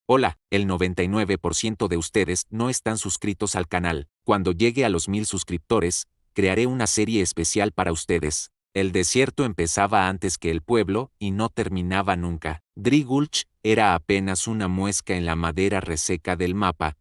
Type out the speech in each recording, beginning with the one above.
Hola, el 99% de ustedes no están suscritos al canal. Cuando llegue a los 1000 suscriptores, crearé una serie especial para ustedes. El desierto empezaba antes que el pueblo y no terminaba nunca. Dry Gulch era apenas una muesca en la madera reseca del mapa.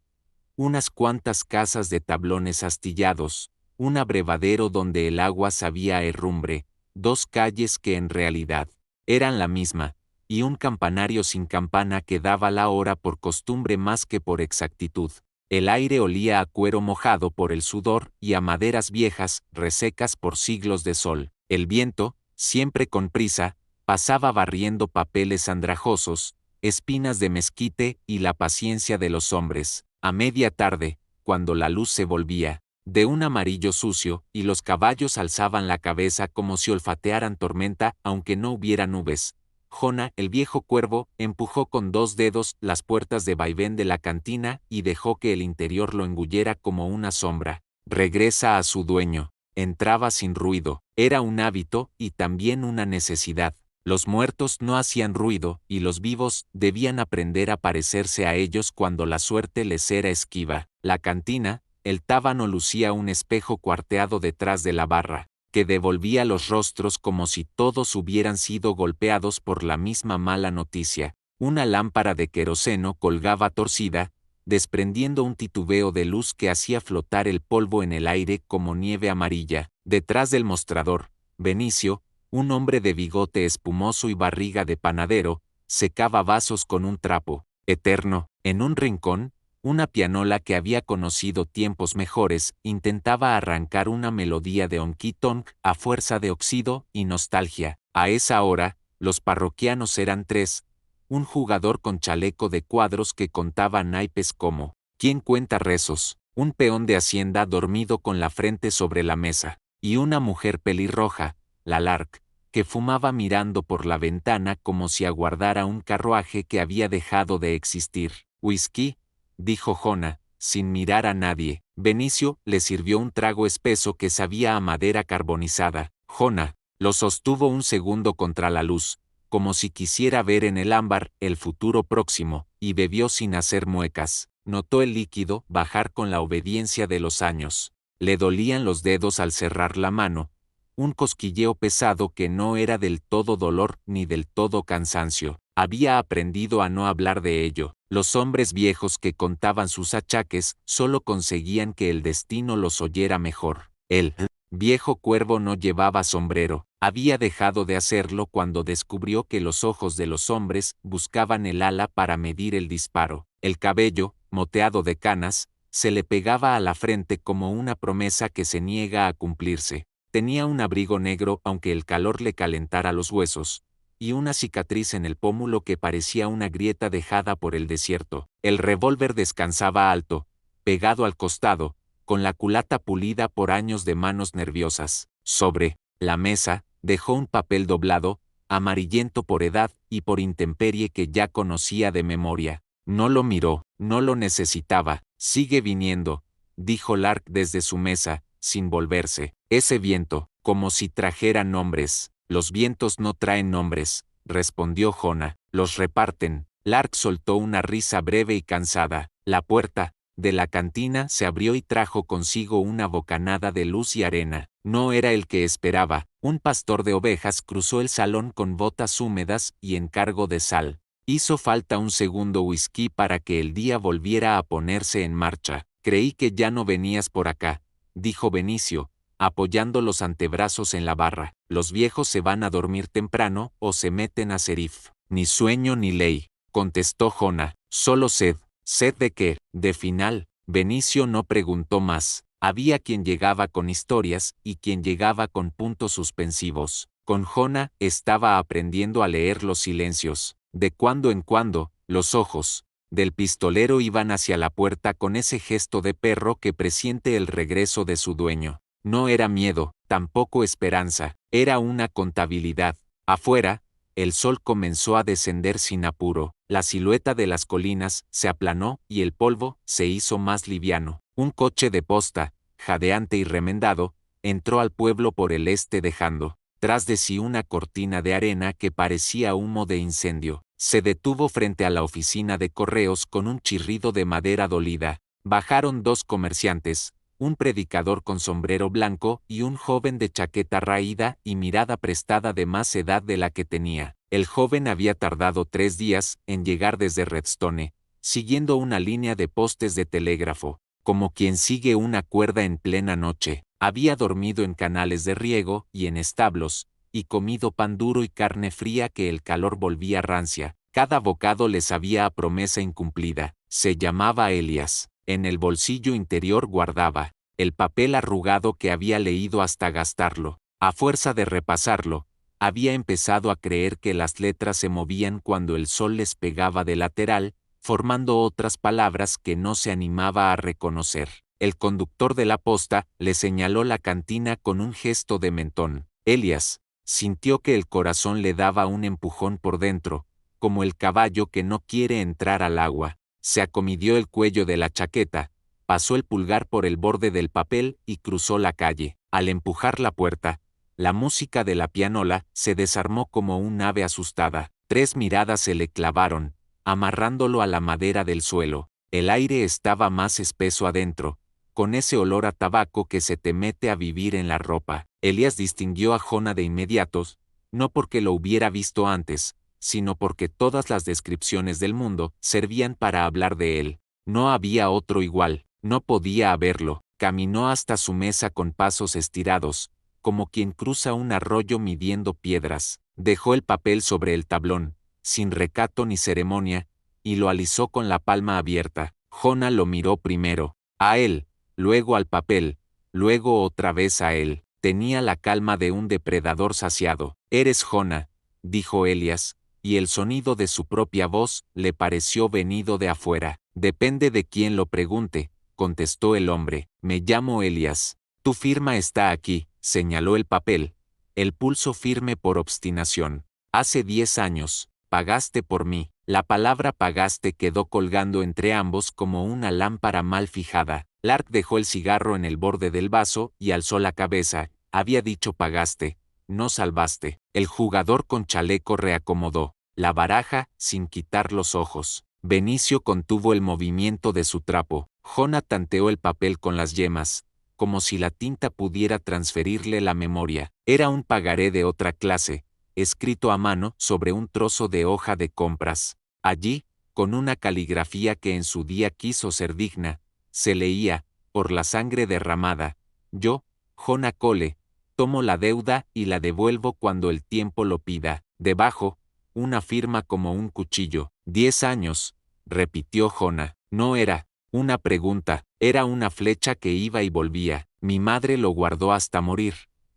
Unas cuantas casas de tablones astillados, un abrevadero donde el agua sabía a herrumbre, dos calles que en realidad eran la misma, y un campanario sin campana que daba la hora por costumbre más que por exactitud. El aire olía a cuero mojado por el sudor y a maderas viejas, resecas por siglos de sol. El viento, siempre con prisa, pasaba barriendo papeles andrajosos, espinas de mezquite y la paciencia de los hombres. A media tarde, cuando la luz se volvía de un amarillo sucio y los caballos alzaban la cabeza como si olfatearan tormenta aunque no hubiera nubes, Jonah, el viejo cuervo, empujó con 2 dedos las puertas de vaivén de la cantina y dejó que el interior lo engullera como una sombra. Regresa a su dueño. Entraba sin ruido. Era un hábito y también una necesidad. Los muertos no hacían ruido y los vivos debían aprender a parecerse a ellos cuando la suerte les era esquiva. La cantina, el tábano lucía un espejo cuarteado detrás de la barra, que devolvía los rostros como si todos hubieran sido golpeados por la misma mala noticia. Una lámpara de queroseno colgaba torcida, desprendiendo un titubeo de luz que hacía flotar el polvo en el aire como nieve amarilla. Detrás del mostrador, Benicio, un hombre de bigote espumoso y barriga de panadero, secaba vasos con un trapo eterno. En un rincón, una pianola que había conocido tiempos mejores intentaba arrancar una melodía de honky tonk a fuerza de oxido y nostalgia. A esa hora, los parroquianos eran 3, un jugador con chaleco de cuadros que contaba naipes como ¿quién cuenta rezos?, un peón de hacienda dormido con la frente sobre la mesa, y una mujer pelirroja, la Lark, que fumaba mirando por la ventana como si aguardara un carruaje que había dejado de existir. «¿Whisky?», dijo Jonah, sin mirar a nadie. Benicio le sirvió un trago espeso que sabía a madera carbonizada. Jonah lo sostuvo un segundo contra la luz, como si quisiera ver en el ámbar el futuro próximo, y bebió sin hacer muecas. Notó el líquido bajar con la obediencia de los años. Le dolían los dedos al cerrar la mano, un cosquilleo pesado que no era del todo dolor ni del todo cansancio. Había aprendido a no hablar de ello. Los hombres viejos que contaban sus achaques solo conseguían que el destino los oyera mejor. El viejo cuervo no llevaba sombrero. Había dejado de hacerlo cuando descubrió que los ojos de los hombres buscaban el ala para medir el disparo. El cabello, moteado de canas, se le pegaba a la frente como una promesa que se niega a cumplirse. Tenía un abrigo negro aunque el calor le calentara los huesos, y una cicatriz en el pómulo que parecía una grieta dejada por el desierto. El revólver descansaba alto, pegado al costado, con la culata pulida por años de manos nerviosas. Sobre la mesa, dejó un papel doblado, amarillento por edad y por intemperie que ya conocía de memoria. No lo miró, no lo necesitaba. «Sigue viniendo», dijo Lark desde su mesa, sin volverse. «Ese viento, como si trajera nombres». «Los vientos no traen nombres», respondió Jonah, «los reparten». Lark soltó una risa breve y cansada. La puerta de la cantina se abrió y trajo consigo una bocanada de luz y arena. No era el que esperaba. Un pastor de ovejas cruzó el salón con botas húmedas y encargo de sal. Hizo falta un segundo whisky para que el día volviera a ponerse en marcha. «Creí que ya no venías por acá», dijo Benicio, apoyando los antebrazos en la barra. «Los viejos se van a dormir temprano o se meten a Serif». «Ni sueño ni ley», contestó Jonah, «solo sed». «¿Sed de qué?». «De final». Benicio no preguntó más. Había quien llegaba con historias y quien llegaba con puntos suspensivos. Con Jonah estaba aprendiendo a leer los silencios. De cuando en cuando, los ojos del pistolero iban hacia la puerta con ese gesto de perro que presiente el regreso de su dueño. No era miedo, tampoco esperanza, era una contabilidad. Afuera, el sol comenzó a descender sin apuro, la silueta de las colinas se aplanó y el polvo se hizo más liviano. Un coche de posta, jadeante y remendado, entró al pueblo por el este dejando tras de sí una cortina de arena que parecía humo de incendio. Se detuvo frente a la oficina de correos con un chirrido de madera dolida. Bajaron dos comerciantes, un predicador con sombrero blanco y un joven de chaqueta raída y mirada prestada de más edad de la que tenía. El joven había tardado 3 días en llegar desde Redstone, siguiendo una línea de postes de telégrafo, como quien sigue una cuerda en plena noche. Había dormido en canales de riego y en establos, y comido pan duro y carne fría que el calor volvía rancia. Cada bocado le sabía a promesa incumplida. Se llamaba Elias. En el bolsillo interior guardaba el papel arrugado que había leído hasta gastarlo. A fuerza de repasarlo, había empezado a creer que las letras se movían cuando el sol les pegaba de lateral, formando otras palabras que no se animaba a reconocer. El conductor de la posta le señaló la cantina con un gesto de mentón. Elias sintió que el corazón le daba un empujón por dentro, como el caballo que no quiere entrar al agua. Se acomidió el cuello de la chaqueta, pasó el pulgar por el borde del papel y cruzó la calle. Al empujar la puerta, la música de la pianola se desarmó como un ave asustada. 3 miradas se le clavaron, amarrándolo a la madera del suelo. El aire estaba más espeso adentro, con ese olor a tabaco que se te mete a vivir en la ropa. Elias distinguió a Jonah de inmediato, no porque lo hubiera visto antes, sino porque todas las descripciones del mundo servían para hablar de él. No había otro igual, no podía haberlo. Caminó hasta su mesa con pasos estirados, como quien cruza un arroyo midiendo piedras. Dejó el papel sobre el tablón, sin recato ni ceremonia, y lo alisó con la palma abierta. Jonah lo miró primero, a él, luego al papel, luego otra vez a él. Tenía la calma de un depredador saciado. «Eres Jonah», dijo Elias, y el sonido de su propia voz le pareció venido de afuera. «Depende de quién lo pregunte», contestó el hombre. «Me llamo Elias. Tu firma está aquí», señaló el papel, el pulso firme por obstinación. «Hace 10 años, pagaste por mí». La palabra pagaste quedó colgando entre ambos como una lámpara mal fijada. Lark dejó el cigarro en el borde del vaso y alzó la cabeza. Había dicho pagaste, no salvaste. El jugador con chaleco reacomodó la baraja sin quitar los ojos. Benicio contuvo el movimiento de su trapo. Jonah tanteó el papel con las yemas, como si la tinta pudiera transferirle la memoria. Era un pagaré de otra clase, escrito a mano sobre un trozo de hoja de compras. Allí, con una caligrafía que en su día quiso ser digna, se leía, por la sangre derramada: yo, Jonah Cole, tomo la deuda y la devuelvo cuando el tiempo lo pida. Debajo, una firma como un cuchillo. 10 años, repitió Jonah. No era una pregunta, era una flecha que iba y volvía. Mi madre lo guardó hasta morir,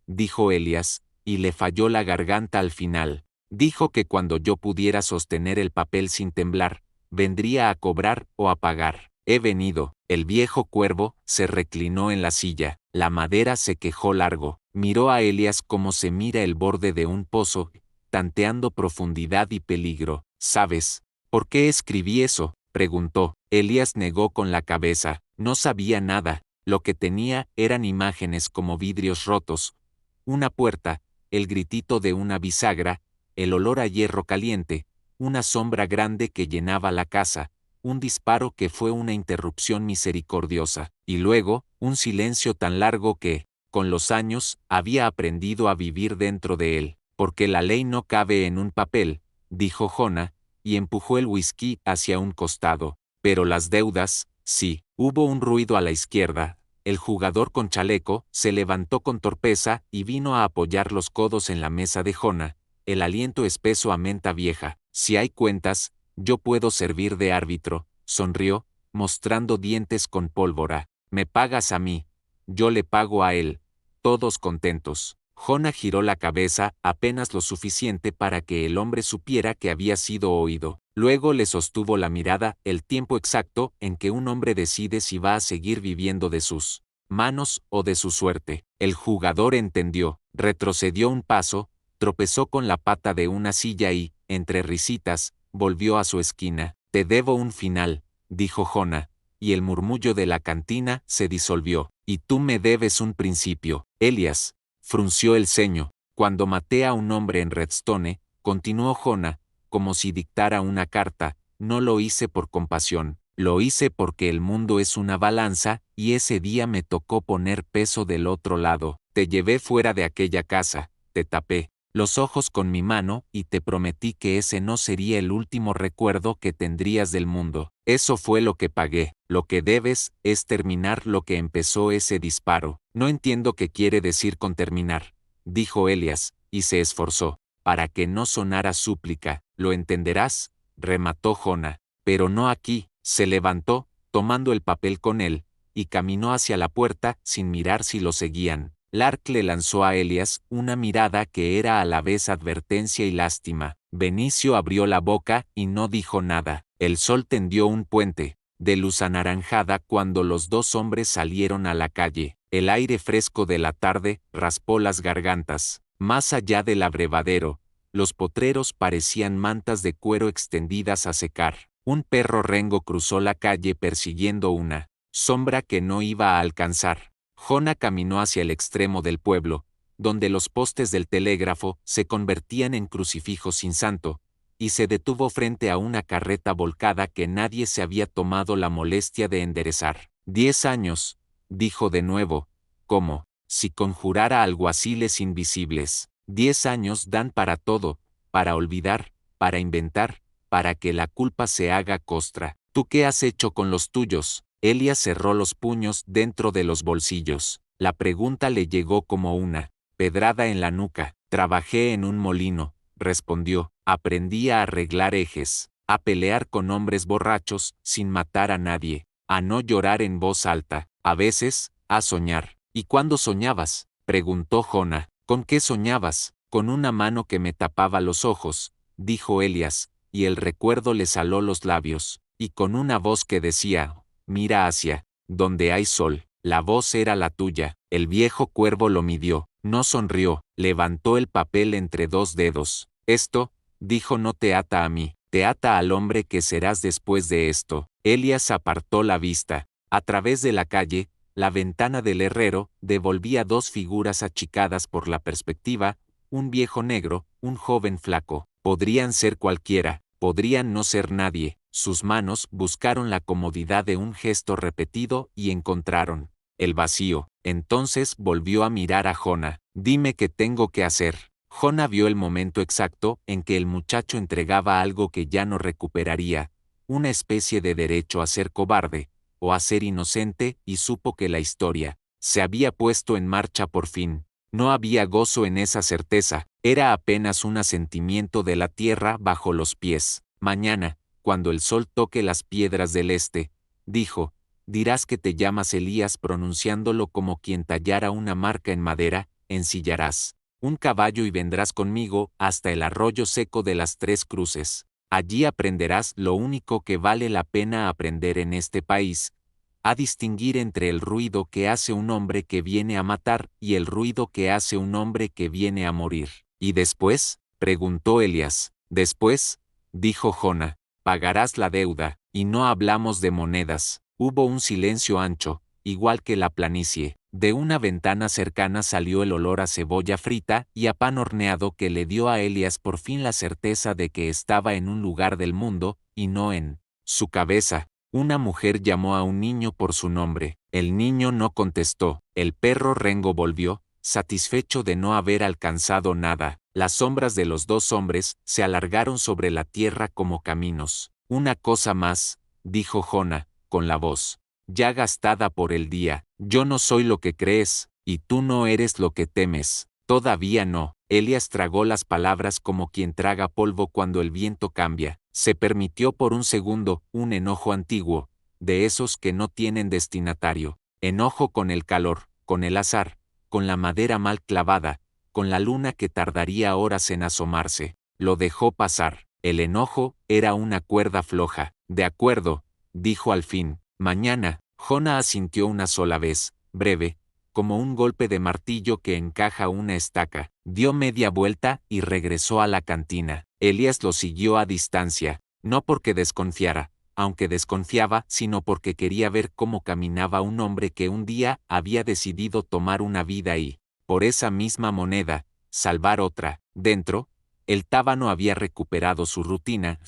dijo Elias, y le falló la garganta al final. Dijo que cuando yo pudiera sostener el papel sin temblar, vendría a cobrar o a pagar. He venido. El viejo cuervo se reclinó en la silla. La madera se quejó largo. Miró a Elias como se mira el borde de un pozo, tanteando profundidad y peligro. ¿Sabes por qué escribí eso?, preguntó. Elias negó con la cabeza. No sabía nada. Lo que tenía eran imágenes como vidrios rotos, una puerta, el gritito de una bisagra, el olor a hierro caliente, una sombra grande que llenaba la casa, un disparo que fue una interrupción misericordiosa, y luego, un silencio tan largo que, con los años, había aprendido a vivir dentro de él. Porque la ley no cabe en un papel, dijo Jonah, y empujó el whisky hacia un costado. Pero las deudas, sí. Hubo un ruido a la izquierda. El jugador con chaleco se levantó con torpeza y vino a apoyar los codos en la mesa de Jonah, el aliento espeso a menta vieja. Si hay cuentas, yo puedo servir de árbitro, sonrió, mostrando dientes con pólvora. Me pagas a mí, yo le pago a él. Todos contentos. Jonah giró la cabeza apenas lo suficiente para que el hombre supiera que había sido oído. Luego le sostuvo la mirada, el tiempo exacto en que un hombre decide si va a seguir viviendo de sus manos o de su suerte. El jugador entendió, retrocedió un paso, tropezó con la pata de una silla y, entre risitas, volvió a su esquina. Te debo un final, dijo Jonah, y el murmullo de la cantina se disolvió. Y tú me debes un principio. Elias frunció el ceño. Cuando maté a un hombre en Redstone, continuó Jonah, como si dictara una carta, no lo hice por compasión, lo hice porque el mundo es una balanza, y ese día me tocó poner peso del otro lado. Te llevé fuera de aquella casa, te tapé los ojos con mi mano y te prometí que ese no sería el último recuerdo que tendrías del mundo. Eso fue lo que pagué. Lo que debes es terminar lo que empezó ese disparo. No entiendo qué quiere decir con terminar, dijo Elias, y se esforzó, para que no sonara súplica. Lo entenderás, remató Jonah, pero no aquí. Se levantó, tomando el papel con él, y caminó hacia la puerta sin mirar si lo seguían. Lark le lanzó a Elias una mirada que era a la vez advertencia y lástima. Benicio abrió la boca y no dijo nada. El sol tendió un puente de luz anaranjada cuando los dos hombres salieron a la calle. El aire fresco de la tarde raspó las gargantas. Más allá del abrevadero, los potreros parecían mantas de cuero extendidas a secar. Un perro rengo cruzó la calle persiguiendo una sombra que no iba a alcanzar. Jonah caminó hacia el extremo del pueblo, donde los postes del telégrafo se convertían en crucifijos sin santo, y se detuvo frente a una carreta volcada que nadie se había tomado la molestia de enderezar. 10 años, dijo de nuevo, como si conjurara alguaciles invisibles. 10 años dan para todo, para olvidar, para inventar, para que la culpa se haga costra. ¿Tú qué has hecho con los tuyos? Elias cerró los puños dentro de los bolsillos. La pregunta le llegó como una pedrada en la nuca. Trabajé en un molino, respondió. Aprendí a arreglar ejes, a pelear con hombres borrachos sin matar a nadie, a no llorar en voz alta, a veces, a soñar. ¿Y cuándo soñabas?, preguntó Jonah. ¿Con qué soñabas? Con una mano que me tapaba los ojos, dijo Elias, y el recuerdo le saló los labios, y con una voz que decía: mira hacia donde hay sol. La voz era la tuya. El viejo cuervo lo midió, no sonrió, levantó el papel entre dos dedos. Esto, dijo, no te ata a mí, te ata al hombre que serás después de esto. Elias apartó la vista. A través de la calle, la ventana del herrero devolvía dos figuras achicadas por la perspectiva, un viejo negro, un joven flaco. Podrían ser cualquiera, podrían no ser nadie. Sus manos buscaron la comodidad de un gesto repetido y encontraron el vacío. Entonces volvió a mirar a Jonah. Dime qué tengo que hacer. Jonah vio el momento exacto en que el muchacho entregaba algo que ya no recuperaría, una especie de derecho a ser cobarde, o a ser inocente, y supo que la historia se había puesto en marcha por fin. No había gozo en esa certeza, era apenas un asentimiento de la tierra bajo los pies. Mañana, cuando el sol toque las piedras del este, dijo, dirás que te llamas Elías pronunciándolo como quien tallara una marca en madera, ensillarás un caballo y vendrás conmigo hasta el arroyo seco de las Tres Cruces. Allí aprenderás lo único que vale la pena aprender en este país, a distinguir entre el ruido que hace un hombre que viene a matar y el ruido que hace un hombre que viene a morir. ¿Y después?, preguntó Elias. Después, dijo Jonah, pagarás la deuda, y no hablamos de monedas. Hubo un silencio ancho, igual que la planicie. De una ventana cercana salió el olor a cebolla frita y a pan horneado que le dio a Elias por fin la certeza de que estaba en un lugar del mundo, y no en su cabeza. Una mujer llamó a un niño por su nombre. El niño no contestó. El perro rengo volvió, satisfecho de no haber alcanzado nada. Las sombras de los dos hombres se alargaron sobre la tierra como caminos. Una cosa más, dijo Jonah, con la voz ya gastada por el día. Yo no soy lo que crees, y tú no eres lo que temes. Todavía no. Elias tragó las palabras como quien traga polvo cuando el viento cambia. Se permitió por un segundo un enojo antiguo, de esos que no tienen destinatario. Enojo con el calor, con el azar, con la madera mal clavada, con la luna que tardaría horas en asomarse. Lo dejó pasar. El enojo era una cuerda floja. De acuerdo, dijo al fin. Mañana. Jonah asintió una sola vez, breve, como un golpe de martillo que encaja una estaca. Dio media vuelta y regresó a la cantina. Elías lo siguió a distancia, no porque desconfiara, aunque desconfiaba, sino porque quería ver cómo caminaba un hombre que un día había decidido tomar una vida y, por esa misma moneda, salvar otra. Dentro, el tábano había recuperado su rutina,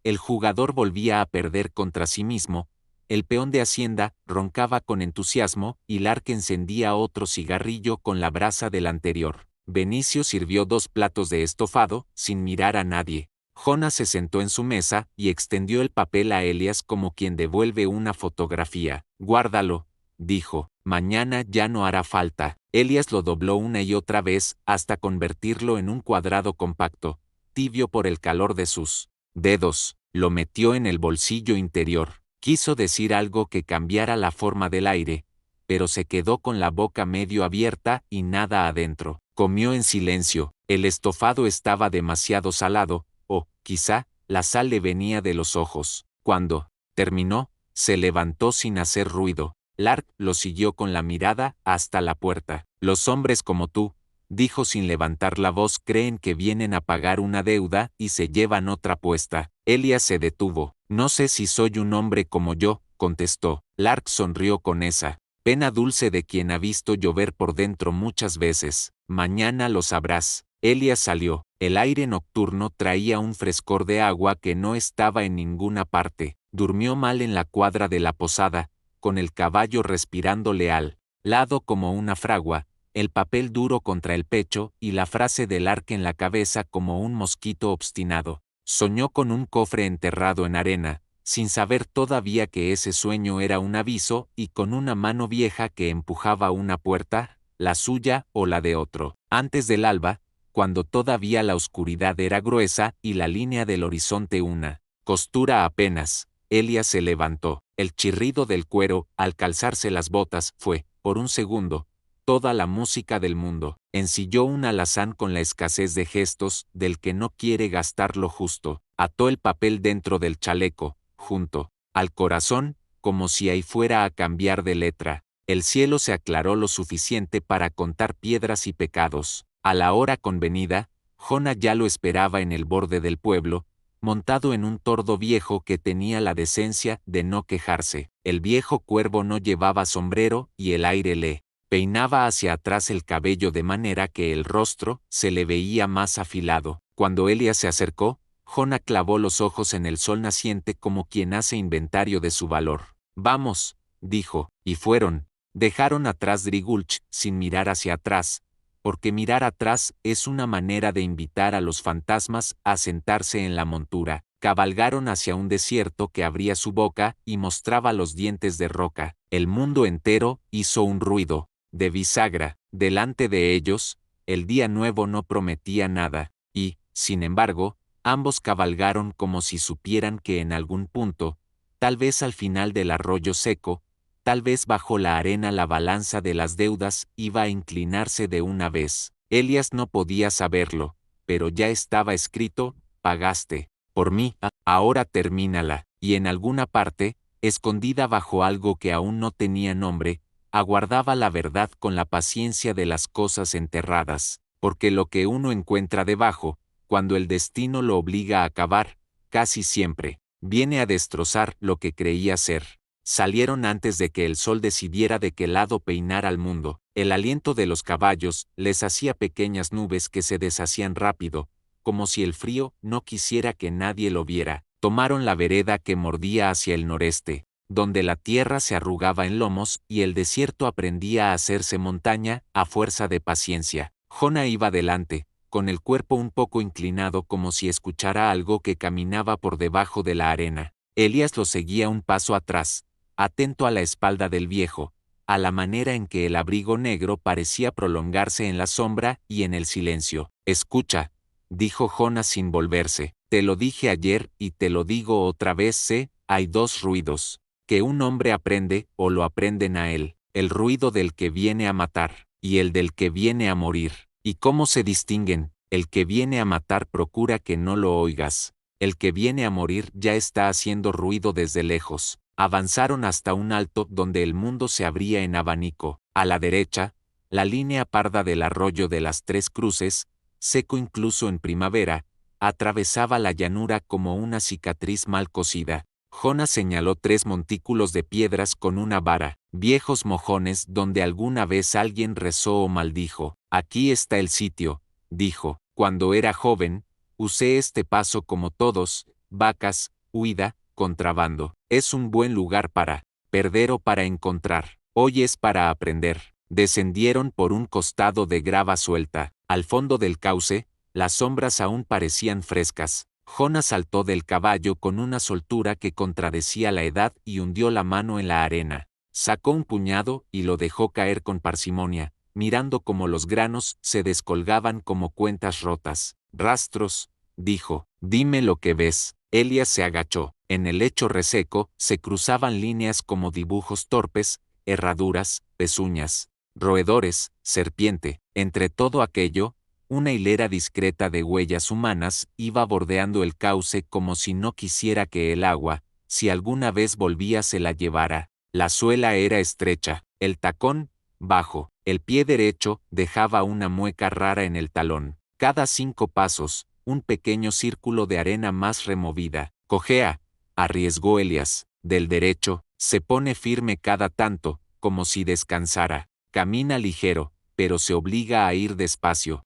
el jugador volvía a perder contra sí mismo, el peón de Hacienda roncaba con entusiasmo y Lark encendía otro cigarrillo con la brasa del anterior. Benicio sirvió 2 platos de estofado, sin mirar a nadie. Jonas se sentó en su mesa y extendió el papel a Elias como quien devuelve una fotografía. Guárdalo, dijo, mañana ya no hará falta. Elias lo dobló una y otra vez hasta convertirlo en un cuadrado compacto, tibio por el calor de sus dedos. Lo metió en el bolsillo interior. Quiso decir algo que cambiara la forma del aire, pero se quedó con la boca medio abierta y nada adentro. Comió en silencio. El estofado estaba demasiado salado, o, quizá, la sal le venía de los ojos. Cuando terminó, se levantó sin hacer ruido. Lark lo siguió con la mirada hasta la puerta. Los hombres como tú, dijo sin levantar la voz, creen que vienen a pagar una deuda y se llevan otra puesta. Elias se detuvo. No sé si soy un hombre como yo, contestó. Lark sonrió con esa pena dulce de quien ha visto llover por dentro muchas veces. Mañana lo sabrás. Elias salió. El aire nocturno traía un frescor de agua que no estaba en ninguna parte. Durmió mal en la cuadra de la posada, con el caballo respirándole al lado como una fragua, el papel duro contra el pecho y la frase del Lark en la cabeza como un mosquito obstinado. Soñó con un cofre enterrado en arena, sin saber todavía que ese sueño era un aviso y con una mano vieja que empujaba una puerta, la suya o la de otro. Antes del alba, cuando todavía la oscuridad era gruesa y la línea del horizonte una costura apenas, Elias se levantó. El chirrido del cuero, al calzarse las botas, fue, por un segundo, toda la música del mundo. Ensilló un alazán con la escasez de gestos del que no quiere gastar lo justo. Ató el papel dentro del chaleco, junto al corazón, como si ahí fuera a cambiar de letra. El cielo se aclaró lo suficiente para contar piedras y pecados. A la hora convenida, Jona ya lo esperaba en el borde del pueblo, montado en un tordo viejo que tenía la decencia de no quejarse. El viejo cuervo no llevaba sombrero y el aire le peinaba hacia atrás el cabello de manera que el rostro se le veía más afilado. Cuando Elias se acercó, Jona clavó los ojos en el sol naciente como quien hace inventario de su valor. Vamos, dijo, y fueron. Dejaron atrás Drigulch sin mirar hacia atrás, porque mirar atrás es una manera de invitar a los fantasmas a sentarse en la montura. Cabalgaron hacia un desierto que abría su boca y mostraba los dientes de roca. El mundo entero hizo un ruido de bisagra. Delante de ellos, el día nuevo no prometía nada, y, sin embargo, ambos cabalgaron como si supieran que en algún punto, tal vez al final del arroyo seco, tal vez bajo la arena la balanza de las deudas iba a inclinarse de una vez. Elias no podía saberlo, pero ya estaba escrito, pagaste por mí, ahora termínala. Y en alguna parte, escondida bajo algo que aún no tenía nombre, aguardaba la verdad con la paciencia de las cosas enterradas, porque lo que uno encuentra debajo, cuando el destino lo obliga a acabar, casi siempre, viene a destrozar lo que creía ser. Salieron antes de que el sol decidiera de qué lado peinar al mundo. El aliento de los caballos les hacía pequeñas nubes que se deshacían rápido, como si el frío no quisiera que nadie lo viera. Tomaron la vereda que mordía hacia el noreste, donde la tierra se arrugaba en lomos y el desierto aprendía a hacerse montaña a fuerza de paciencia. Jona iba delante, con el cuerpo un poco inclinado como si escuchara algo que caminaba por debajo de la arena. Elias lo seguía un paso atrás, atento a la espalda del viejo, a la manera en que el abrigo negro parecía prolongarse en la sombra y en el silencio. Escucha, dijo Jona sin volverse. Te lo dije ayer y te lo digo otra vez, hay 2 ruidos, que un hombre aprende o lo aprenden a él, el ruido del que viene a matar, y el del que viene a morir. ¿Y cómo se distinguen? El que viene a matar procura que no lo oigas. El que viene a morir ya está haciendo ruido desde lejos. Avanzaron hasta un alto donde el mundo se abría en abanico. A la derecha, la línea parda del arroyo de las 3 Cruces, seco incluso en primavera, atravesaba la llanura como una cicatriz mal cosida. Jona señaló 3 montículos de piedras con una vara, viejos mojones donde alguna vez alguien rezó o maldijo. Aquí está el sitio, dijo. Cuando era joven, usé este paso como todos, vacas, huida, contrabando. Es un buen lugar para perder o para encontrar. Hoy es para aprender. Descendieron por un costado de grava suelta. Al fondo del cauce, las sombras aún parecían frescas. Jonah saltó del caballo con una soltura que contradecía la edad y hundió la mano en la arena. Sacó un puñado y lo dejó caer con parsimonia, mirando cómo los granos se descolgaban como cuentas rotas. Rastros, dijo. Dime lo que ves. Elías se agachó. En el lecho reseco se cruzaban líneas como dibujos torpes, herraduras, pezuñas, roedores, serpiente. Entre todo aquello, una hilera discreta de huellas humanas iba bordeando el cauce como si no quisiera que el agua, si alguna vez volvía, se la llevara. La suela era estrecha, el tacón, bajo, el pie derecho dejaba una mueca rara en el talón. Cada 5 pasos, un pequeño círculo de arena más removida. Cojea, arriesgó Elías. Del derecho, se pone firme cada tanto, como si descansara. Camina ligero, pero se obliga a ir despacio.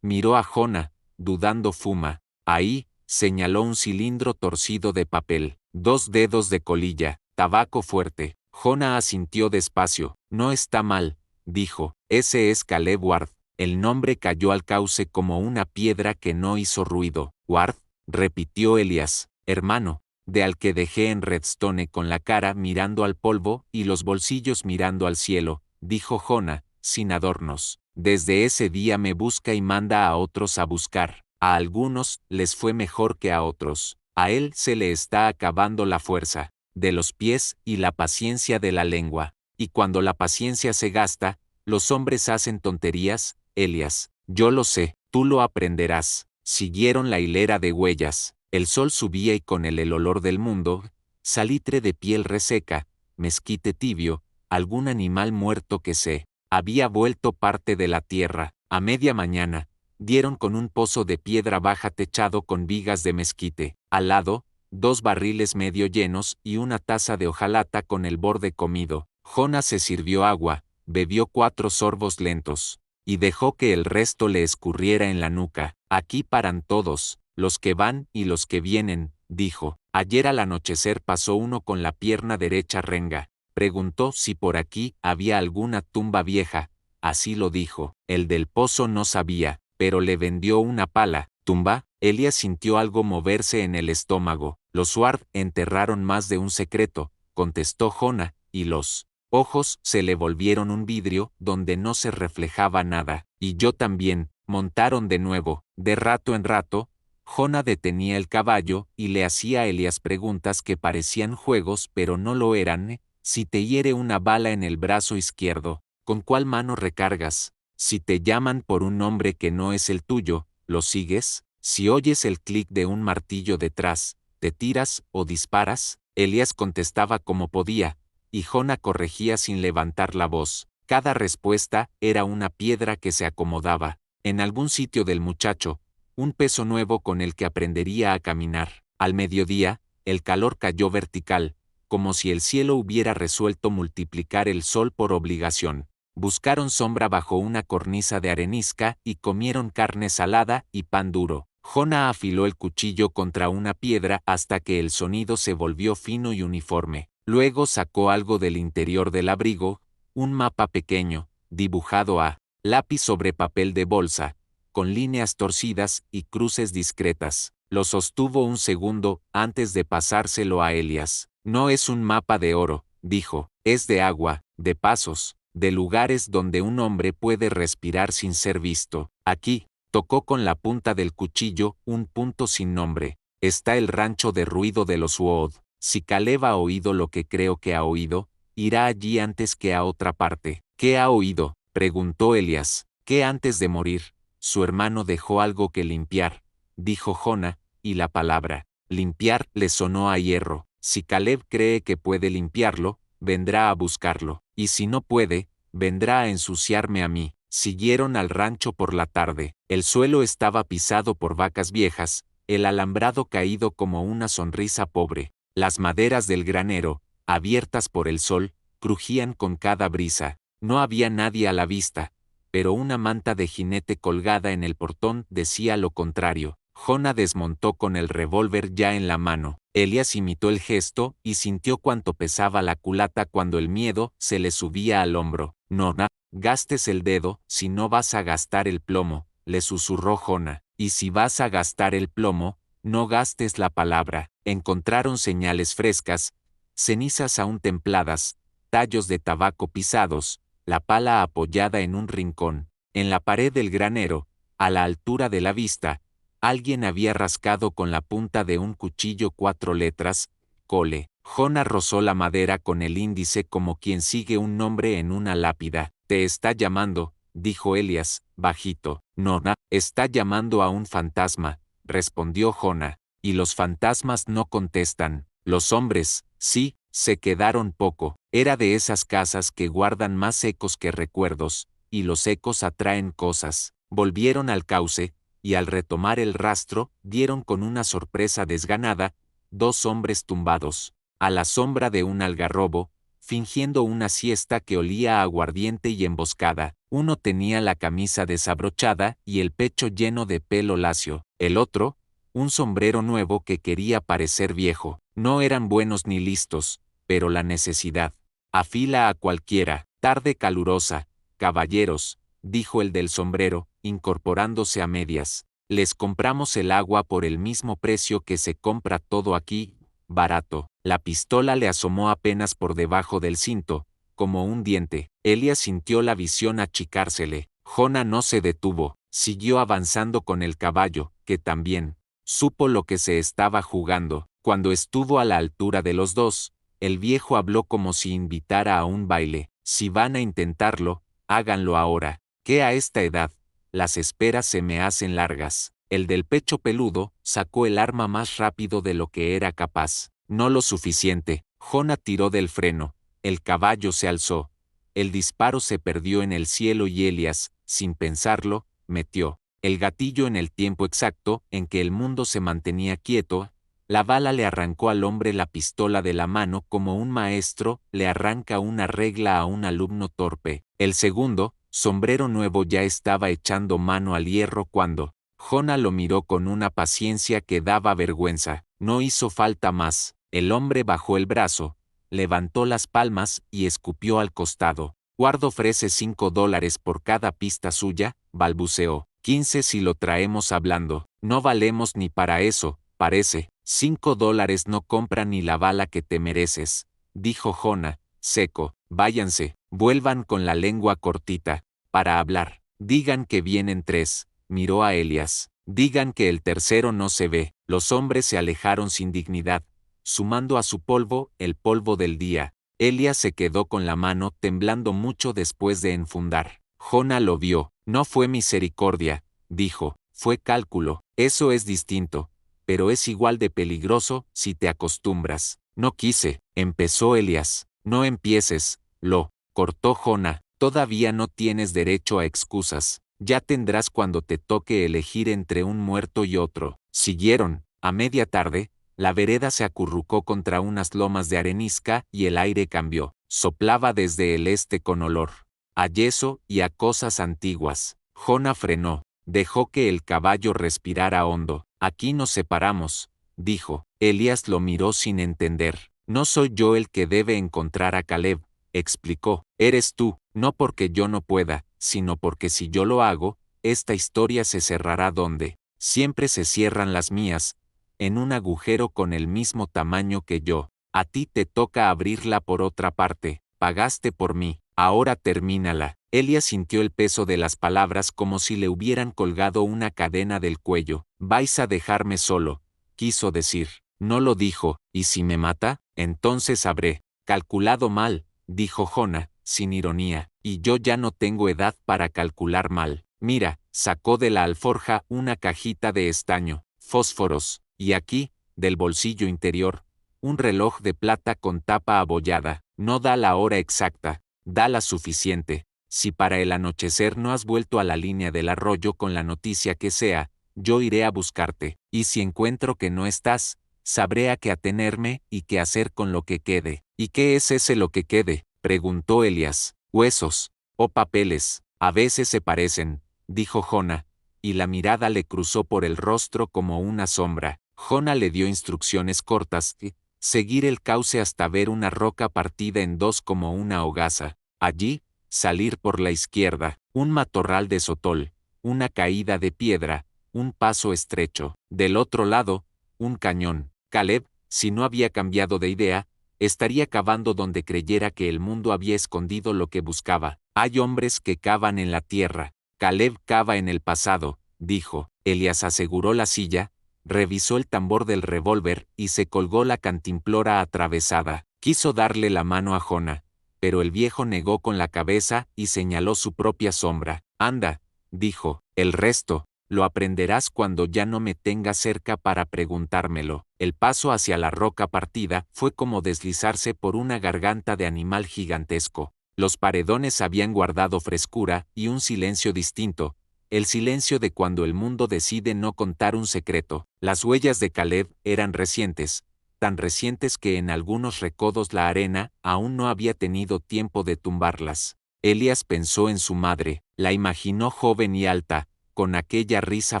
Miró a Jonah, dudando. Fuma. Ahí, señaló un cilindro torcido de papel. 2 dedos de colilla, tabaco fuerte. Jonah asintió despacio. No está mal, dijo. Ese es Caleb Ward. El nombre cayó al cauce como una piedra que no hizo ruido. Ward, repitió Elías. Hermano, de al que dejé en Redstone con la cara mirando al polvo y los bolsillos mirando al cielo, dijo Jonah, sin adornos. Desde ese día me busca y manda a otros a buscar. A algunos les fue mejor que a otros. A él se le está acabando la fuerza de los pies y la paciencia de la lengua. Y cuando la paciencia se gasta, los hombres hacen tonterías. Elías, yo lo sé, tú lo aprenderás. Siguieron la hilera de huellas. El sol subía y con él el olor del mundo, salitre de piel reseca, mezquite tibio, algún animal muerto que se había vuelto parte de la tierra. A media mañana, dieron con un pozo de piedra baja techado con vigas de mezquite. Al lado, 2 barriles medio llenos y una taza de hojalata con el borde comido. Jonah se sirvió agua, bebió 4 sorbos lentos, y dejó que el resto le escurriera en la nuca. Aquí paran todos, los que van y los que vienen, dijo. Ayer al anochecer pasó uno con la pierna derecha renga. Preguntó si por aquí había alguna tumba vieja. Así lo dijo. El del pozo no sabía, pero le vendió una pala. ¿Tumba? Elías sintió algo moverse en el estómago. Los Ward enterraron más de un secreto, contestó Jonah, y los ojos se le volvieron un vidrio donde no se reflejaba nada. Y yo también. Montaron de nuevo. De rato en rato, Jonah detenía el caballo y le hacía a Elías preguntas que parecían juegos pero no lo eran. Si te hiere una bala en el brazo izquierdo, ¿con cuál mano recargas? Si te llaman por un nombre que no es el tuyo, ¿lo sigues? Si oyes el clic de un martillo detrás, ¿te tiras o disparas? Elías contestaba como podía, y Jonah corregía sin levantar la voz. Cada respuesta era una piedra que se acomodaba en algún sitio del muchacho, un peso nuevo con el que aprendería a caminar. Al mediodía, el calor cayó vertical, como si el cielo hubiera resuelto multiplicar el sol por obligación. Buscaron sombra bajo una cornisa de arenisca y comieron carne salada y pan duro. Jonah afiló el cuchillo contra una piedra hasta que el sonido se volvió fino y uniforme. Luego sacó algo del interior del abrigo, un mapa pequeño, dibujado a lápiz sobre papel de bolsa, con líneas torcidas y cruces discretas. Lo sostuvo un segundo antes de pasárselo a Elías. No es un mapa de oro, dijo, es de agua, de pasos, de lugares donde un hombre puede respirar sin ser visto. Aquí, tocó con la punta del cuchillo un punto sin nombre. Está el rancho de ruido de los Wood. Si Caleb ha oído lo que creo que ha oído, irá allí antes que a otra parte. ¿Qué ha oído?, preguntó Elías. ¿Qué antes de morir? Su hermano dejó algo que limpiar, dijo Jonah, y la palabra limpiar le sonó a hierro. Si Caleb cree que puede limpiarlo, vendrá a buscarlo, y si no puede, vendrá a ensuciarme a mí. Siguieron al rancho por la tarde. El suelo estaba pisado por vacas viejas, el alambrado caído como una sonrisa pobre. Las maderas del granero, abiertas por el sol, crujían con cada brisa. No había nadie a la vista, pero una manta de jinete colgada en el portón decía lo contrario. Jonah desmontó con el revólver ya en la mano. Elías imitó el gesto y sintió cuánto pesaba la culata cuando el miedo se le subía al hombro. No gastes el dedo, si no vas a gastar el plomo, le susurró Jonah. Y si vas a gastar el plomo, no gastes la palabra. Encontraron señales frescas, cenizas aún templadas, tallos de tabaco pisados, la pala apoyada en un rincón. En la pared del granero, a la altura de la vista, alguien había rascado con la punta de un cuchillo 4 letras, Cole. Jonah rozó la madera con el índice como quien sigue un nombre en una lápida. Te está llamando, dijo Elías, bajito. No, está llamando a un fantasma, respondió Jonah. Y los fantasmas no contestan. Los hombres, sí, se quedaron poco. Era de esas casas que guardan más ecos que recuerdos, y los ecos atraen cosas. Volvieron al cauce, y al retomar el rastro, dieron con una sorpresa desganada, 2 hombres tumbados, a la sombra de un algarrobo, fingiendo una siesta que olía a aguardiente y emboscada. Uno tenía la camisa desabrochada y el pecho lleno de pelo lacio. El otro, un sombrero nuevo que quería parecer viejo. No eran buenos ni listos, pero la necesidad afila a cualquiera. Tarde calurosa, caballeros, dijo el del sombrero, incorporándose a medias. Les compramos el agua por el mismo precio que se compra todo aquí, barato. La pistola le asomó apenas por debajo del cinto, como un diente. Elías sintió la visión achicársele. Jonah no se detuvo, siguió avanzando con el caballo, que también supo lo que se estaba jugando. Cuando estuvo a la altura de los dos, el viejo habló como si invitara a un baile. Si van a intentarlo, háganlo ahora, que a esta edad, las esperas se me hacen largas. El del pecho peludo sacó el arma más rápido de lo que era capaz. No lo suficiente. Jonah tiró del freno. El caballo se alzó. El disparo se perdió en el cielo y Elías, sin pensarlo, metió el gatillo en el tiempo exacto en que el mundo se mantenía quieto. La bala le arrancó al hombre la pistola de la mano como un maestro le arranca una regla a un alumno torpe. El segundo, sombrero nuevo, ya estaba echando mano al hierro cuando Jonah lo miró con una paciencia que daba vergüenza. No hizo falta más. El hombre bajó el brazo, levantó las palmas y escupió al costado. Guardo ofrece $5 por cada pista suya, balbuceó. 15 si lo traemos hablando. No valemos ni para eso, parece. $5 no compran ni la bala que te mereces, dijo Jonah, seco. Váyanse, vuelvan con la lengua cortita, para hablar. Digan que vienen 3, miró a Elías. Digan que el tercero no se ve. Los hombres se alejaron sin dignidad, sumando a su polvo el polvo del día. Elías se quedó con la mano temblando mucho después de enfundar. Jonah lo vio. No fue misericordia, dijo, fue cálculo. Eso es distinto, pero es igual de peligroso si te acostumbras. No quise, empezó Elías. No empieces, lo cortó Jonah. Todavía no tienes derecho a excusas. Ya tendrás cuando te toque elegir entre un muerto y otro. Siguieron. A media tarde, la vereda se acurrucó contra unas lomas de arenisca y el aire cambió. Soplaba desde el este con olor a yeso y a cosas antiguas. Jonah frenó, dejó que el caballo respirara hondo. Aquí nos separamos, dijo. Elías lo miró sin entender. No soy yo el que debe encontrar a Caleb, explicó. Eres tú, no porque yo no pueda, sino porque si yo lo hago, esta historia se cerrará donde siempre se cierran las mías, en un agujero con el mismo tamaño que yo. A ti te toca abrirla por otra parte. Pagaste por mí. Ahora termínala. Elías sintió el peso de las palabras como si le hubieran colgado una cadena del cuello. Vais a dejarme solo, quiso decir. No lo dijo, ¿y si me mata? Entonces habré calculado mal, dijo Jonah, sin ironía. Y yo ya no tengo edad para calcular mal. Mira, sacó de la alforja una cajita de estaño, fósforos, y aquí, del bolsillo interior, un reloj de plata con tapa abollada. No da la hora exacta, da la suficiente. Si para el anochecer no has vuelto a la línea del arroyo con la noticia que sea, yo iré a buscarte, y si encuentro que no estás, sabré a qué atenerme y qué hacer con lo que quede. ¿Y qué es ese lo que quede?, preguntó Elías. Huesos, o papeles. A veces se parecen, dijo Jona, y la mirada le cruzó por el rostro como una sombra. Jona le dio instrucciones cortas, seguir el cauce hasta ver una roca partida en dos como una hogaza. Allí, salir por la izquierda, un matorral de sotol, una caída de piedra, un paso estrecho. Del otro lado, un cañón. Caleb, si no había cambiado de idea, estaría cavando donde creyera que el mundo había escondido lo que buscaba. Hay hombres que cavan en la tierra. Caleb cava en el pasado, dijo. Elías aseguró la silla, revisó el tambor del revólver y se colgó la cantimplora atravesada. Quiso darle la mano a Jona, pero el viejo negó con la cabeza y señaló su propia sombra. Anda, dijo, el resto lo aprenderás cuando ya no me tengas cerca para preguntármelo. El paso hacia la roca partida fue como deslizarse por una garganta de animal gigantesco. Los paredones habían guardado frescura y un silencio distinto, el silencio de cuando el mundo decide no contar un secreto. Las huellas de Caleb eran recientes, tan recientes que en algunos recodos la arena aún no había tenido tiempo de tumbarlas. Elías pensó en su madre, la imaginó joven y alta, con aquella risa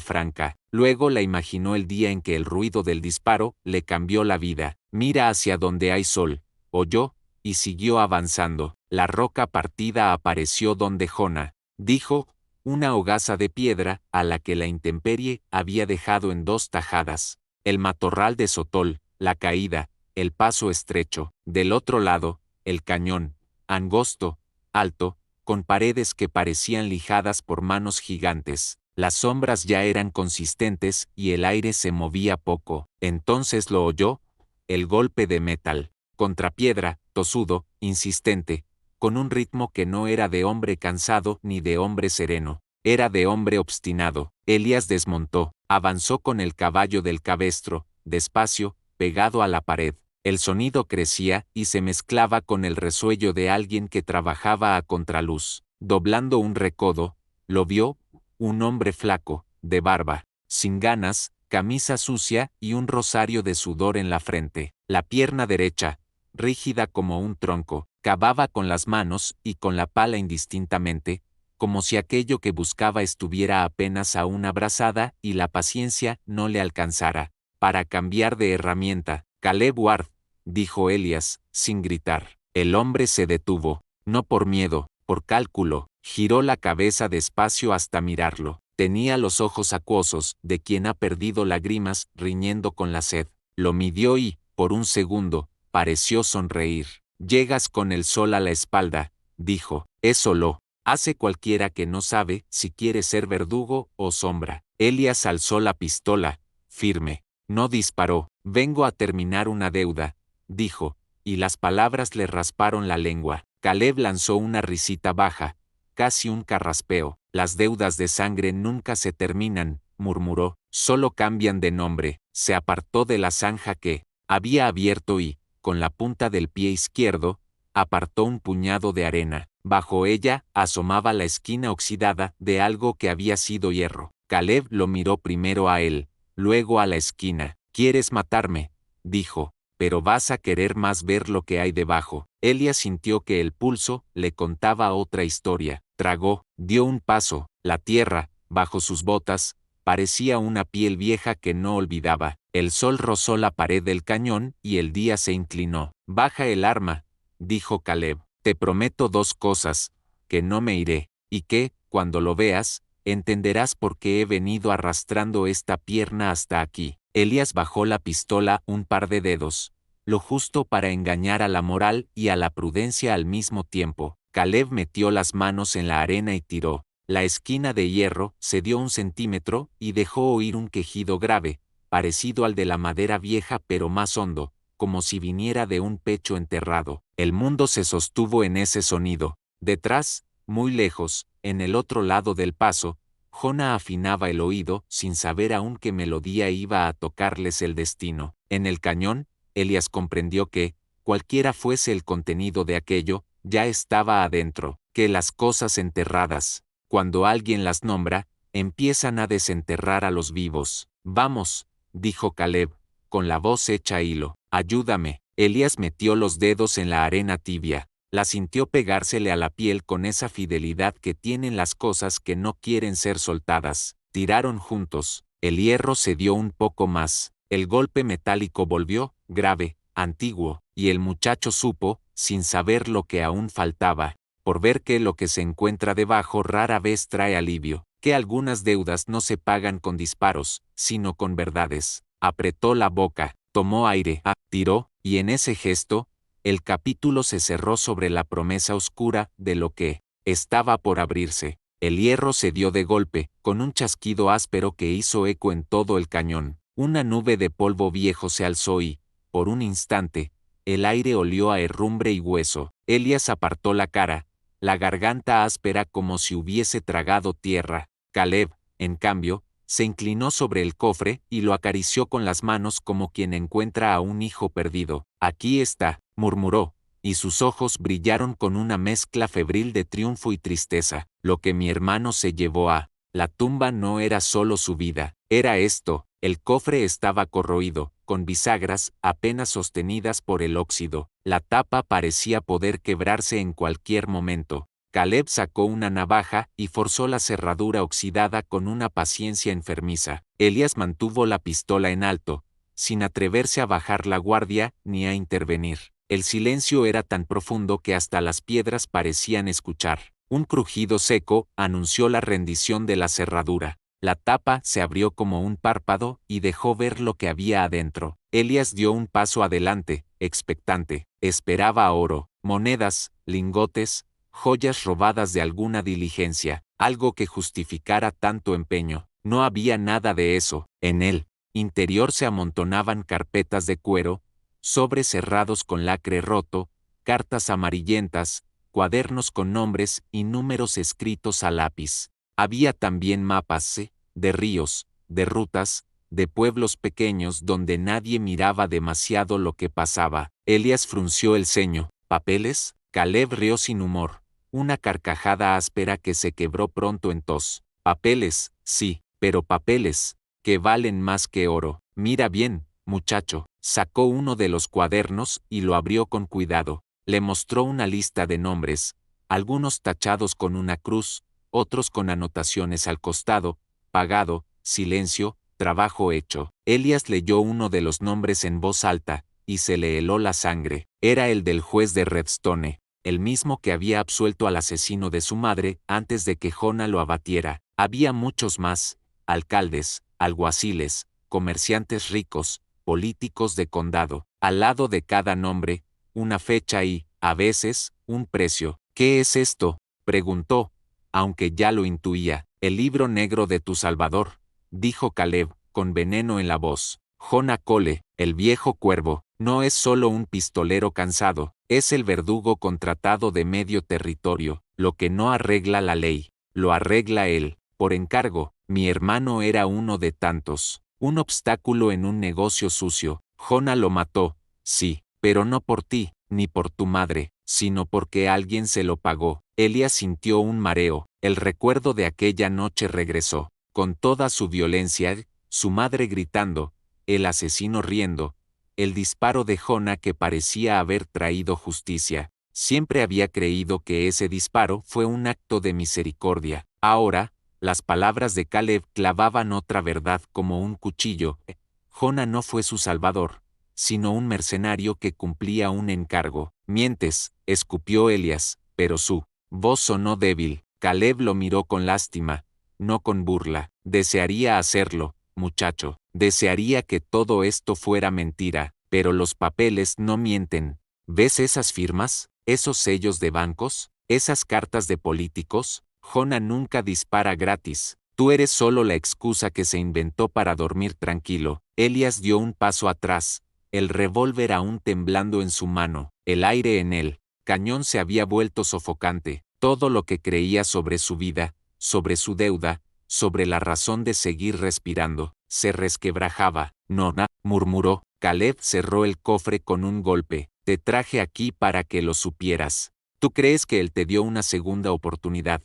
franca. Luego la imaginó el día en que el ruido del disparo le cambió la vida. Mira hacia donde hay sol, oyó, y siguió avanzando. La roca partida apareció donde Jona, dijo, una hogaza de piedra a la que la intemperie había dejado en dos tajadas. El matorral de sotol, la caída, el paso estrecho. Del otro lado, el cañón, angosto, alto, con paredes que parecían lijadas por manos gigantes. Las sombras ya eran consistentes y el aire se movía poco. Entonces lo oyó, el golpe de metal, contra piedra, tosudo, insistente, con un ritmo que no era de hombre cansado ni de hombre sereno, era de hombre obstinado. Elías desmontó, avanzó con el caballo del cabestro, despacio, pegado a la pared. El sonido crecía y se mezclaba con el resuello de alguien que trabajaba a contraluz. Doblando un recodo, lo vio, un hombre flaco, de barba, sin ganas, camisa sucia y un rosario de sudor en la frente. La pierna derecha, rígida como un tronco, cavaba con las manos y con la pala indistintamente, como si aquello que buscaba estuviera apenas a una brazada y la paciencia no le alcanzara para cambiar de herramienta. Caleb Ward, dijo Elías, sin gritar. El hombre se detuvo, no por miedo, por cálculo. Giró la cabeza despacio hasta mirarlo. Tenía los ojos acuosos, de quien ha perdido lágrimas, riñendo con la sed. Lo midió y, por un segundo, pareció sonreír. Llegas con el sol a la espalda, dijo. Eso lo hace cualquiera que no sabe si quiere ser verdugo o sombra. Elías alzó la pistola, firme. No disparó. Vengo a terminar una deuda, dijo, y las palabras le rasparon la lengua. Caleb lanzó una risita baja, casi un carraspeo. Las deudas de sangre nunca se terminan, murmuró, solo cambian de nombre. Se apartó de la zanja que había abierto y, con la punta del pie izquierdo, apartó un puñado de arena. Bajo ella asomaba la esquina oxidada de algo que había sido hierro. Caleb lo miró primero a él, luego a la esquina. ¿Quieres matarme?, dijo, pero vas a querer más ver lo que hay debajo. Elías sintió que el pulso le contaba otra historia. Tragó, dio un paso. La tierra, bajo sus botas, parecía una piel vieja que no olvidaba. El sol rozó la pared del cañón y el día se inclinó. Baja el arma, dijo Caleb. Te prometo dos cosas, que no me iré, y que, cuando lo veas, entenderás por qué he venido arrastrando esta pierna hasta aquí. Elías bajó la pistola un par de dedos, lo justo para engañar a la moral y a la prudencia al mismo tiempo. Caleb metió las manos en la arena y tiró. La esquina de hierro cedió 1 centímetro y dejó oír un quejido grave, parecido al de la madera vieja pero más hondo, como si viniera de un pecho enterrado. El mundo se sostuvo en ese sonido. Detrás, muy lejos, en el otro lado del paso, Jona afinaba el oído sin saber aún qué melodía iba a tocarles el destino. En el cañón, Elías comprendió que, cualquiera fuese el contenido de aquello, ya estaba adentro, que las cosas enterradas, cuando alguien las nombra, empiezan a desenterrar a los vivos. Vamos, dijo Caleb, con la voz hecha hilo. Ayúdame. Elías metió los dedos en la arena tibia. La sintió pegársele a la piel con esa fidelidad que tienen las cosas que no quieren ser soltadas. Tiraron juntos. El hierro se dio un poco más. El golpe metálico volvió, grave, antiguo, y el muchacho supo, sin saber lo que aún faltaba, por ver que lo que se encuentra debajo rara vez trae alivio, que algunas deudas no se pagan con disparos, sino con verdades. Apretó la boca, tomó aire, tiró, y en ese gesto, el capítulo se cerró sobre la promesa oscura de lo que estaba por abrirse. El hierro se dio de golpe, con un chasquido áspero que hizo eco en todo el cañón. Una nube de polvo viejo se alzó y, por un instante, el aire olió a herrumbre y hueso. Elías apartó la cara, la garganta áspera como si hubiese tragado tierra. Caleb, en cambio, se inclinó sobre el cofre y lo acarició con las manos como quien encuentra a un hijo perdido. Aquí está, murmuró, y sus ojos brillaron con una mezcla febril de triunfo y tristeza. Lo que mi hermano se llevó a la tumba no era solo su vida, era esto. El cofre estaba corroído, con bisagras apenas sostenidas por el óxido. La tapa parecía poder quebrarse en cualquier momento. Caleb sacó una navaja y forzó la cerradura oxidada con una paciencia enfermiza. Elías mantuvo la pistola en alto, sin atreverse a bajar la guardia ni a intervenir. El silencio era tan profundo que hasta las piedras parecían escuchar. Un crujido seco anunció la rendición de la cerradura. La tapa se abrió como un párpado y dejó ver lo que había adentro. Elías dio un paso adelante, expectante. Esperaba oro, monedas, lingotes, joyas robadas de alguna diligencia, algo que justificara tanto empeño. No había nada de eso. En el interior se amontonaban carpetas de cuero, sobres cerrados con lacre roto, cartas amarillentas, cuadernos con nombres y números escritos a lápiz. Había también mapas, de ríos, de rutas, de pueblos pequeños donde nadie miraba demasiado lo que pasaba. Elías frunció el ceño. ¿Papeles? Caleb rió sin humor, una carcajada áspera que se quebró pronto en tos. Papeles, sí, pero papeles, que valen más que oro. Mira bien, muchacho. Sacó uno de los cuadernos y lo abrió con cuidado. Le mostró una lista de nombres, algunos tachados con una cruz, otros con anotaciones al costado: pagado, silencio, trabajo hecho. Elías leyó uno de los nombres en voz alta, y se le heló la sangre. Era el del juez de Redstone, el mismo que había absuelto al asesino de su madre antes de que Jonah lo abatiera. Había muchos más: alcaldes, alguaciles, comerciantes ricos, políticos de condado. Al lado de cada nombre, una fecha y, a veces, un precio. ¿Qué es esto?, preguntó, aunque ya lo intuía. El libro negro de tu Salvador, dijo Caleb, con veneno en la voz. Jonah Cole, el viejo cuervo, no es solo un pistolero cansado, es el verdugo contratado de medio territorio. Lo que no arregla la ley, lo arregla él, por encargo. Mi hermano era uno de tantos, un obstáculo en un negocio sucio. Jonah lo mató, sí, pero no por ti, ni por tu madre, sino porque alguien se lo pagó. Elías sintió un mareo. El recuerdo de aquella noche regresó, con toda su violencia, su madre gritando, el asesino riendo, el disparo de Jonah que parecía haber traído justicia. Siempre había creído que ese disparo fue un acto de misericordia. Ahora, las palabras de Caleb clavaban otra verdad como un cuchillo. Jonah no fue su salvador, sino un mercenario que cumplía un encargo. Mientes, escupió Elías, pero su voz sonó débil. Caleb lo miró con lástima, no con burla. Desearía hacerlo, muchacho. Desearía que todo esto fuera mentira, pero los papeles no mienten. ¿Ves esas firmas? ¿Esos sellos de bancos? ¿Esas cartas de políticos? Jonah nunca dispara gratis. Tú eres solo la excusa que se inventó para dormir tranquilo. Elías dio un paso atrás, el revólver aún temblando en su mano. El aire en el cañón se había vuelto sofocante. Todo lo que creía sobre su vida, sobre su deuda, sobre la razón de seguir respirando, se resquebrajaba. Nona, murmuró. Caleb cerró el cofre con un golpe. Te traje aquí para que lo supieras. Tú crees que él te dio una segunda oportunidad,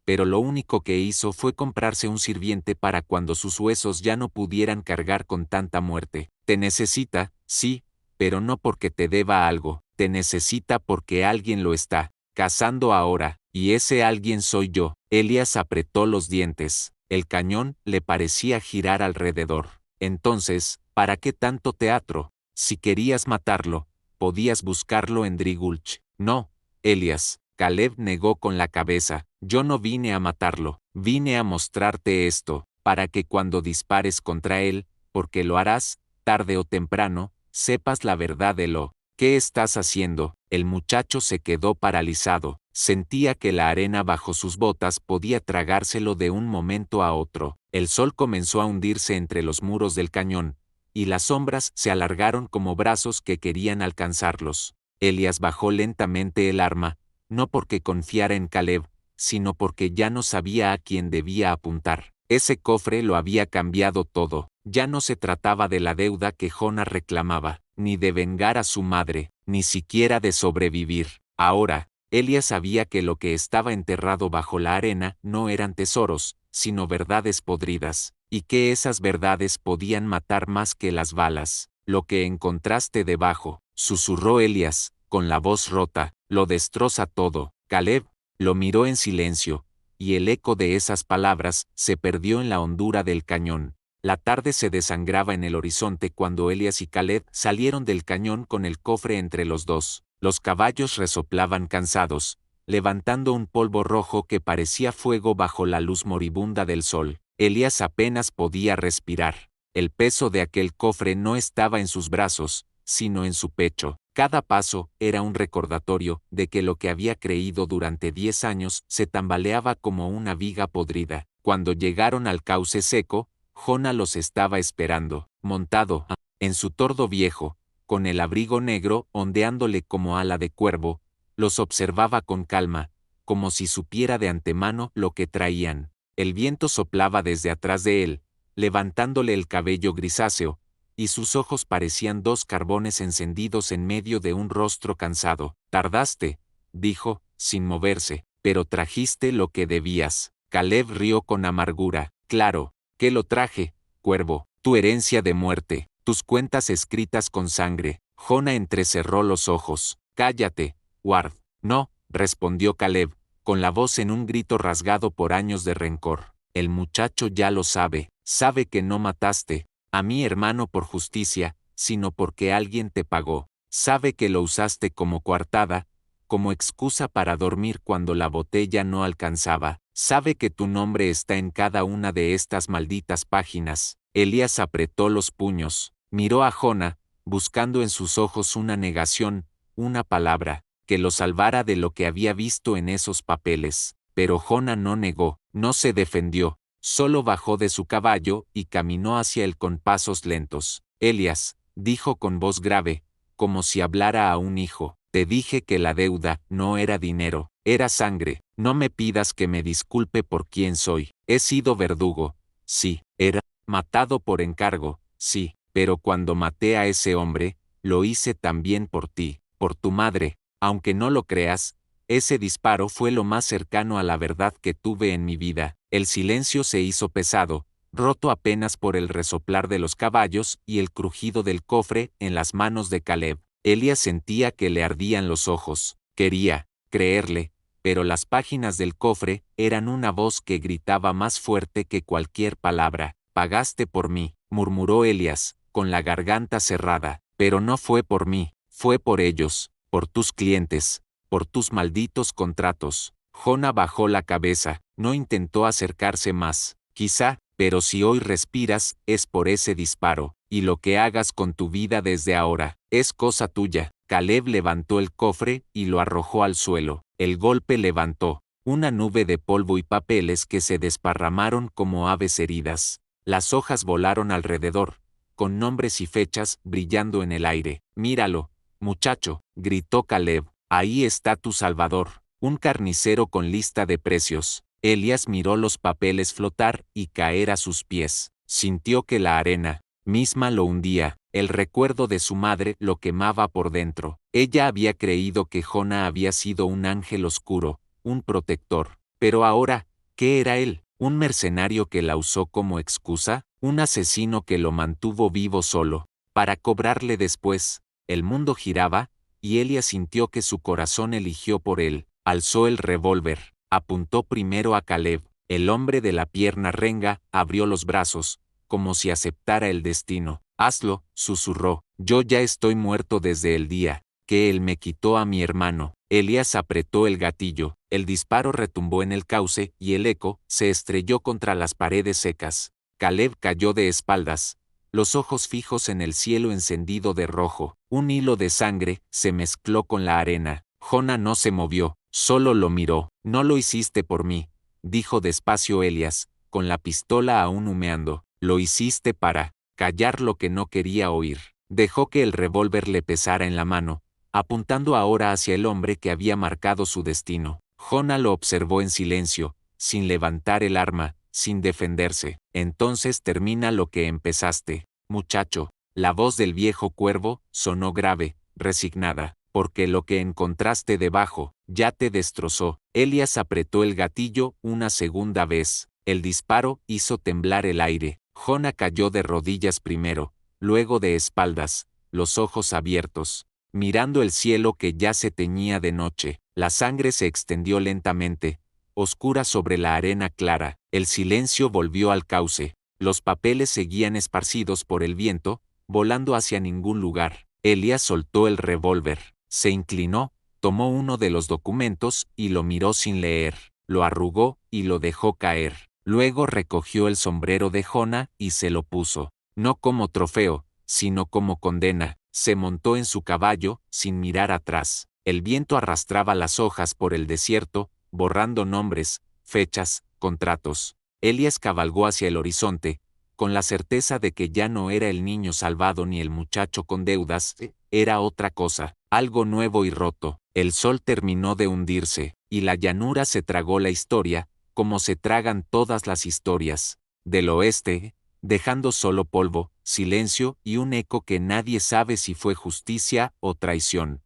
pero lo único que hizo fue comprarse un sirviente para cuando sus huesos ya no pudieran cargar con tanta muerte. Te necesita, sí, pero no porque te deba algo. te necesita porque alguien lo está cazando ahora, y ese alguien soy yo. Elías apretó los dientes. El cañón le parecía girar alrededor. Entonces, ¿para qué tanto teatro? Si querías matarlo, podías buscarlo en Dry Gulch. No, Elías. Caleb negó con la cabeza. Yo no vine a matarlo, vine a mostrarte esto, para que cuando dispares contra él, porque lo harás, tarde o temprano, sepas la verdad de lo que estás haciendo. El muchacho se quedó paralizado. Sentía que la arena bajo sus botas podía tragárselo de un momento a otro. El sol comenzó a hundirse entre los muros del cañón, y las sombras se alargaron como brazos que querían alcanzarlos. Elías bajó lentamente el arma, no porque confiara en Caleb, sino porque ya no sabía a quién debía apuntar. Ese cofre lo había cambiado todo. Ya no se trataba de la deuda que Jonah reclamaba, ni de vengar a su madre, ni siquiera de sobrevivir. Ahora, Elías sabía que lo que estaba enterrado bajo la arena no eran tesoros, sino verdades podridas, y que esas verdades podían matar más que las balas. Lo que encontraste debajo, susurró Elías, con la voz rota, lo destroza todo. Caleb lo miró en silencio, y el eco de esas palabras se perdió en la hondura del cañón. La tarde se desangraba en el horizonte cuando Elías y Caleb salieron del cañón con el cofre entre los dos. Los caballos resoplaban cansados, levantando un polvo rojo que parecía fuego bajo la luz moribunda del sol. Elías apenas podía respirar. El peso de aquel cofre no estaba en sus brazos, sino en su pecho. Cada paso era un recordatorio de que lo que había creído durante 10 años se tambaleaba como una viga podrida. Cuando llegaron al cauce seco, Jonah los estaba esperando, montado en su tordo viejo, con el abrigo negro ondeándole como ala de cuervo. Los observaba con calma, como si supiera de antemano lo que traían. El viento soplaba desde atrás de él, levantándole el cabello grisáceo, y sus ojos parecían dos carbones encendidos en medio de un rostro cansado. Tardaste, dijo, sin moverse, pero trajiste lo que debías. Caleb rió con amargura. Claro, que lo traje, cuervo, tu herencia de muerte, tus cuentas escritas con sangre. Jonah entrecerró los ojos. Cállate, Ward. No, respondió Caleb, con la voz en un grito rasgado por años de rencor. El muchacho ya lo sabe, sabe que no mataste a mi hermano por justicia, sino porque alguien te pagó. Sabe que lo usaste como coartada, como excusa para dormir cuando la botella no alcanzaba. Sabe que tu nombre está en cada una de estas malditas páginas. Elías apretó los puños, miró a Jonah, buscando en sus ojos una negación, una palabra, que lo salvara de lo que había visto en esos papeles. Pero Jonah no negó, no se defendió. Solo bajó de su caballo y caminó hacia él con pasos lentos. Elías, dijo con voz grave, como si hablara a un hijo, te dije que la deuda no era dinero, era sangre. No me pidas que me disculpe por quién soy. He sido verdugo, sí, era matado por encargo, sí, pero cuando maté a ese hombre, lo hice también por ti, por tu madre. Aunque no lo creas, ese disparo fue lo más cercano a la verdad que tuve en mi vida. El silencio se hizo pesado, roto apenas por el resoplar de los caballos y el crujido del cofre en las manos de Caleb. Elías sentía que le ardían los ojos. Quería creerle, pero las páginas del cofre eran una voz que gritaba más fuerte que cualquier palabra. Pagaste por mí, murmuró Elías, con la garganta cerrada, pero no fue por mí, fue por ellos, por tus clientes, por tus malditos contratos. Jonah bajó la cabeza, no intentó acercarse más. Quizá, pero si hoy respiras, es por ese disparo, y lo que hagas con tu vida desde ahora, es cosa tuya. Caleb levantó el cofre y lo arrojó al suelo. El golpe levantó una nube de polvo y papeles que se desparramaron como aves heridas. Las hojas volaron alrededor, con nombres y fechas brillando en el aire. Míralo, muchacho, gritó Caleb, ahí está tu salvador, un carnicero con lista de precios. Elías miró los papeles flotar y caer a sus pies. Sintió que la arena misma lo hundía. El recuerdo de su madre lo quemaba por dentro. Ella había creído que Jonah había sido un ángel oscuro, un protector. Pero ahora, ¿qué era él? ¿Un mercenario que la usó como excusa? ¿Un asesino que lo mantuvo vivo solo, para cobrarle después? El mundo giraba, y Elías sintió que su corazón eligió por él. Alzó el revólver, apuntó primero a Caleb. El hombre de la pierna renga abrió los brazos, como si aceptara el destino. «Hazlo», susurró. «Yo ya estoy muerto desde el día que él me quitó a mi hermano». Elías apretó el gatillo, el disparo retumbó en el cauce y el eco se estrelló contra las paredes secas. Caleb cayó de espaldas, los ojos fijos en el cielo encendido de rojo. Un hilo de sangre se mezcló con la arena. Jona no se movió, solo lo miró. «No lo hiciste por mí», dijo despacio Elías, con la pistola aún humeando. «Lo hiciste para callar lo que no quería oír». Dejó que el revólver le pesara en la mano, apuntando ahora hacia el hombre que había marcado su destino. Jona lo observó en silencio, sin levantar el arma, sin defenderse. «Entonces termina lo que empezaste, muchacho». La voz del viejo cuervo sonó grave, resignada, «porque lo que encontraste debajo ya te destrozó». Elías apretó el gatillo una segunda vez. El disparo hizo temblar el aire. Jona cayó de rodillas primero, luego de espaldas, los ojos abiertos, mirando el cielo que ya se teñía de noche. La sangre se extendió lentamente, oscura sobre la arena clara. El silencio volvió al cauce. Los papeles seguían esparcidos por el viento, volando hacia ningún lugar. Elías soltó el revólver, se inclinó, tomó uno de los documentos y lo miró sin leer. Lo arrugó y lo dejó caer. Luego recogió el sombrero de Jona y se lo puso. No como trofeo, sino como condena. Se montó en su caballo, sin mirar atrás. El viento arrastraba las hojas por el desierto, borrando nombres, fechas, contratos. Elías cabalgó hacia el horizonte, con la certeza de que ya no era el niño salvado ni el muchacho con deudas, era otra cosa, algo nuevo y roto. El sol terminó de hundirse, y la llanura se tragó la historia, como se tragan todas las historias. Del oeste, dejando solo polvo, silencio y un eco que nadie sabe si fue justicia o traición.